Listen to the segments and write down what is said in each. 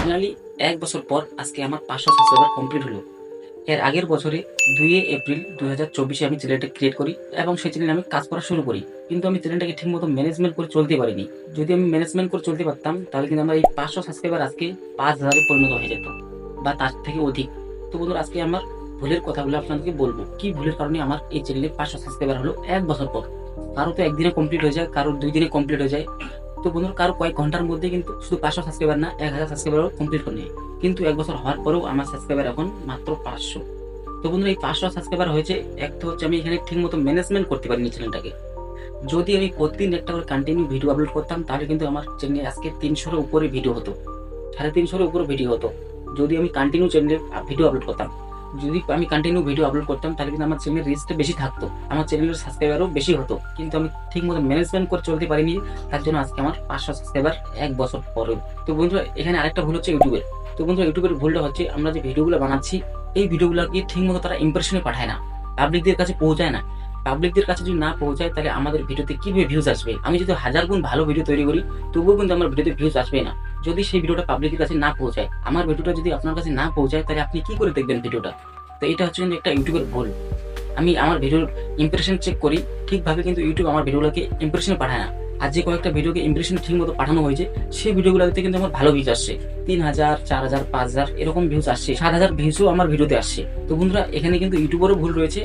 Finally ১ বছর পর আজকে আমার ৫০০ সাবস্ক্রাইবার কমপ্লিট হলো। এর আগের বছরে ২ এপ্রিল ২০২৪ আমি চ্যানেলটা ক্রিয়েট করি এবং সেই চ্যানেলে আমি কাজ করা শুরু করি। কিন্তু আমি চ্যানেলটাকে ঠিকমতো ম্যানেজমেন্ট করে চলতে পারিনি। যদি আমি ম্যানেজমেন্ট করে চলতে পারতাম তাহলে কিন্তু আমার এই ৫০০ সাবস্ক্রাইবার আজকে ৫,০০০ এ পরিণত হয়ে যেত বা তার থেকে অধিক। তো বন্ধুরা, আজকে আমার ভুলের কথাগুলো আপনাদেরকে বলবো। কি ভুলের কারণে আমার এই চ্যানেলে ৫০০ সাবস্ক্রাইবার হলো ১ বছর পর। কারো তো একদিনে কমপ্লিট হয়ে যায়, কারোর ২ দিনে কমপ্লিট হয়ে যায়। তো বন্ধুরা, কারো কয়েক ঘন্টার মধ্যে কিন্তু শুধু ৫০০ সাবস্ক্রাইবার না, ১,০০০ সাবস্ক্রাইবারও কমপ্লিট করে নেয়। কিন্তু ১ বছর হওয়ার পরেও আমার সাবস্ক্রাইবার এখন মাত্র ৫০০। তো বন্ধুরা, এই ৫০০ সাবস্ক্রাইবার হয়েছে, এক তো হচ্ছে আমি এখানে ঠিকমতো ম্যানেজমেন্ট করতে পারিনি চ্যানেলটাকে। যদি আমি প্রতিদিন একটা করে কন্টিনিউ ভিডিও আপলোড করতাম তাহলে কিন্তু আমার চ্যানেলে আজকে ৩০০-এর উপরে ভিডিও হতো, ৩৫০-এর উপরে ভিডিও হতো। যদি আমি কন্টিনিউ চ্যানেলে ভিডিও আপলোড করতাম, যদি আমি কন্টিনিউ ভিডিও আপলোড করতাম তাহলে কিন্তু আমার চ্যানেলের রিচটা বেশি থাকতো, আমার চ্যানেলের সাবস্ক্রাইবারও বেশি হতো। কিন্তু আমি ঠিকমতো ম্যানেজমেন্ট করে চলতে পারিনি, তার জন্য আজকে আমার ৫০০ সাবস্ক্রাইবার ১ বছর পরেও। তো বন্ধুরা, এখানে আরেকটা ভুল হচ্ছে ইউটিউবের। তো বন্ধুরা, ইউটিউবের ভুলটা হচ্ছে আমরা যে ভিডিওগুলো বানাচ্ছি এই ভিডিওগুলোকে ঠিকমতো তারা ইমপ্রেশনে পাঠায় না, পাবলিকদের কাছে পৌঁছায় না। পাবলিকদের কাছে যদি না পৌঁছায় তাহলে আমাদের ভিডিওতে কিভাবে ভিউজ আসবে? আমি যদি ১০০০ গুণ ভালো ভিডিও তৈরি করি তবুও কিন্তু আমার ভিডিওতে ভিউজ আসবে না, যদি সেই ভিডিওটা পাবলিকের কাছে না পৌঁছায়। আমার ভিডিওটা যদি আপনার কাছে না পৌঁছায় তাহলে আপনি কি করে দেখবেন ভিডিওটা? তো এটা হচ্ছে কিন্তু একটা ইউটিউবের ভুল। আমি আমার ভিডিওর ইমপ্রেশন চেক করি ঠিকভাবে, কিন্তু ইউটিউব আমার ভিডিওগুলোকে ইমপ্রেশনে পাঠায় না। আর যে কয়েকটা ভিডিওকে ইমপ্রেশন ঠিক মতো পাঠানো হয়েছে সেই ভিডিওগুলোতে কিন্তু আমার ভালো ভিউজ আসছে, ৩,০০০, ৪,০০০, ৫,০০০ এরকম ভিউজ আসছে, ৭,০০০ ভিউজও আমার ভিডিওতে আসছে। তো বন্ধুরা, এখানে কিন্তু ইউটিউবেরও ভুল রয়েছে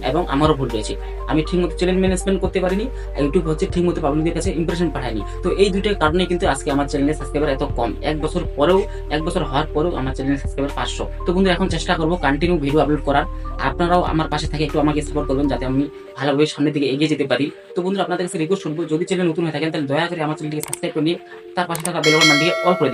এবং আমারও ভুল রয়েছে। আমি ঠিকমতো চ্যানেল ম্যানেজমেন্ট করতে পারিনি, আর ইউটিউব হচ্ছে ঠিকমতো পাবলিকের কাছে ইমপ্রেশন পাঠায়নি। তো এই দুইটার কারণে কিন্তু আজকে আমার চ্যানেলের সাবস্ক্রাইবার এত কম। ১ বছর পরেও, ১ বছর হওয়ার পরেও আমার চ্যানেলের সাবস্ক্রাইবার ৫০০। তো বন্ধুরা, এখন চেষ্টা করবো কন্টিনিউ ভিডিও আপলোড করার। আপনারাও আমার পাশে থেকে একটু আমাকে সাপোর্ট করবেন যাতে আমি ভালোভাবে সামনের দিকে এগিয়ে যেতে পারি। তো বন্ধুরা, আপনাদের কাছে রিকোয়েস্ট করবো, যদি চ্যানেল নতুন হয়ে থাকেন তাহলে দয়া করে আমার চ্যানেলটিকে সাবস্ক্রাইব করে নিয়ে তার পাশে থাকা বেল বাটনটিকে অল করে দিন।